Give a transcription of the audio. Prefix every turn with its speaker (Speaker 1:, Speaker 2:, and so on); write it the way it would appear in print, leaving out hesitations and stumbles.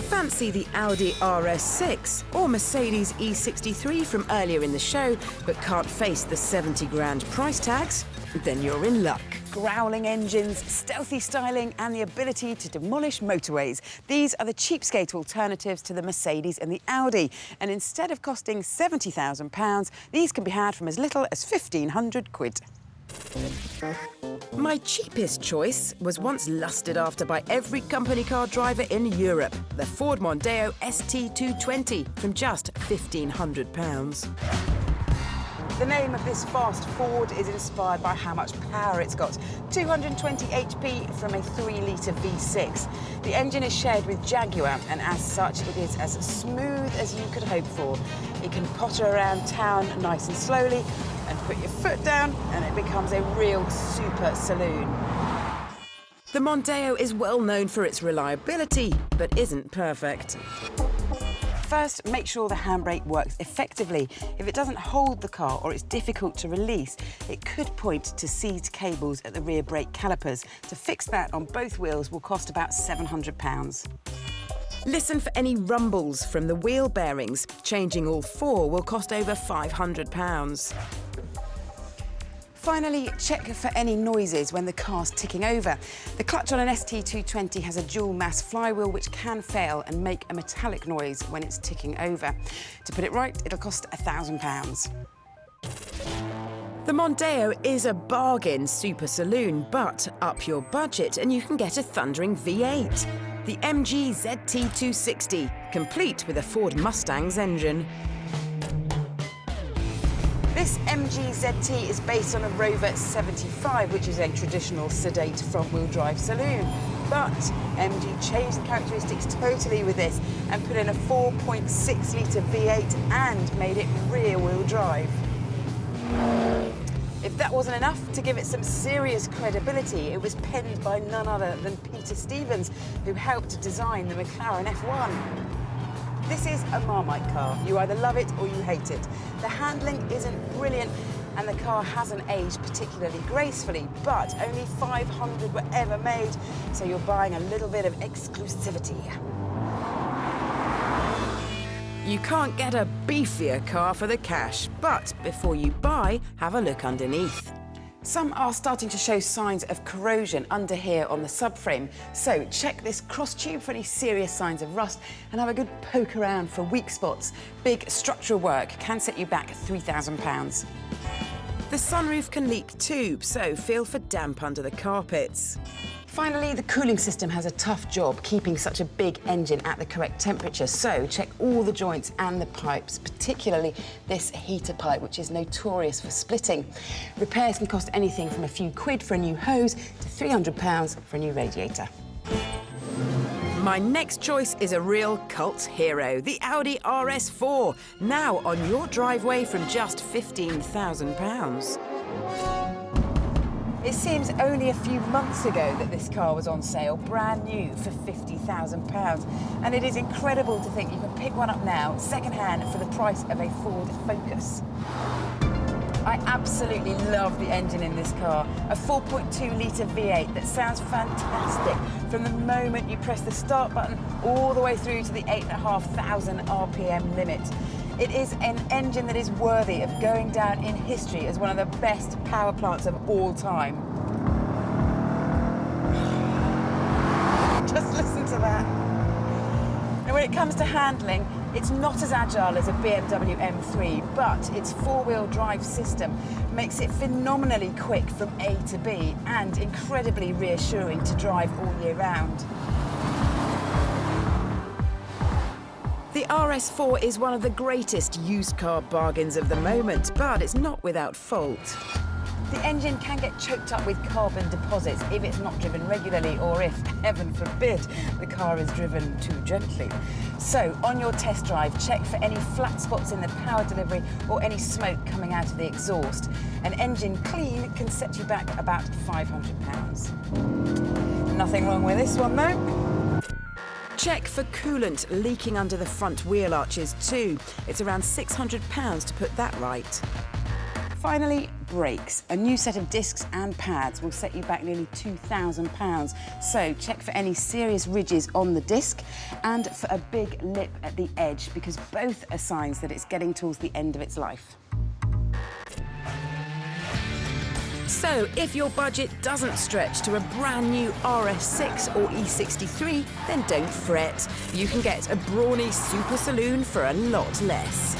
Speaker 1: Fancy the Audi RS4 or Mercedes E63 from earlier in the show, but can't face the 70 grand price tags? Then you're in luck. Growling engines, stealthy styling and the ability to demolish motorways. These are the cheapskate alternatives to the Mercedes and the Audi. And instead of costing £70,000, these can be had from as little as 1,500 quid. My cheapest choice was once lusted after by every company car driver in Europe, the Ford Mondeo ST220 from just £1,500. The name of this fast Ford is inspired by how much power it's got. 220 HP from a 3-litre V6. The engine is shared with Jaguar, and as such, it is as smooth as you could hope for. It can potter around town nice and slowly, and put your foot down, and it becomes a real super saloon. The Mondeo is well known for its reliability, but isn't perfect. First, make sure the handbrake works effectively. If it doesn't hold the car or it's difficult to release, it could point to seized cables at the rear brake calipers. To fix that on both wheels will cost about £700. Listen for any rumbles from the wheel bearings. Changing all 4 will cost over £500. Finally, check for any noises when the car's ticking over. The clutch on an ST220 has a dual mass flywheel which can fail and make a metallic noise when it's ticking over. To put it right, it'll cost £1,000. The Mondeo is a bargain super saloon, but up your budget and you can get a thundering V8. The MG ZT260, complete with a Ford Mustang's engine. This MG ZT is based on a Rover 75, which is a traditional sedate front-wheel drive saloon. But MG changed the characteristics totally with this and put in a 4.6-litre V8 and made it rear-wheel drive. If that wasn't enough to give it some serious credibility, it was penned by none other than Peter Stevens, who helped design the McLaren F1. This is a Marmite car. You either love it or you hate it. The handling isn't brilliant and the car hasn't aged particularly gracefully, but only 500 were ever made, so you're buying a little bit of exclusivity. You can't get a beefier car for the cash, but before you buy, have a look underneath. Some are starting to show signs of corrosion under here on the subframe, so check this cross tube for any serious signs of rust and have a good poke around for weak spots. Big structural work can set you back £3,000. The sunroof can leak too, so feel for damp under the carpets. Finally, the cooling system has a tough job keeping such a big engine at the correct temperature, so check all the joints and the pipes, particularly this heater pipe, which is notorious for splitting. Repairs can cost anything from a few quid for a new hose to £300 for a new radiator. My next choice is a real cult hero, the Audi RS4, now on your driveway from just £15,000. It seems only a few months ago that this car was on sale, brand new, for £50,000. And it is incredible to think you can pick one up now, second-hand, for the price of a Ford Focus. I absolutely love the engine in this car. A 4.2-litre V8 that sounds fantastic from the moment you press the start button all the way through to the 8,500 RPM limit. It is an engine that is worthy of going down in history as one of the best power plants of all time. Just listen to that. And when it comes to handling, it's not as agile as a BMW M3, but its four-wheel drive system makes it phenomenally quick from A to B and incredibly reassuring to drive all year round. The RS4 is one of the greatest used car bargains of the moment, but it's not without fault. The engine can get choked up with carbon deposits if it's not driven regularly or if, heaven forbid, the car is driven too gently. So, on your test drive, check for any flat spots in the power delivery or any smoke coming out of the exhaust. An engine clean can set you back about £500. Nothing wrong with this one, though. Check for coolant leaking under the front wheel arches too. It's around £600 to put that right. Finally,
Speaker 2: brakes. A new set of discs and pads will set you back nearly £2,000. So check for any serious ridges on the disc and for a big lip at the edge, because both are signs that it's getting towards the end of its life.
Speaker 1: So, if your budget doesn't stretch to a brand new RS6 or E63, then don't fret. You can get a brawny super saloon for a lot less.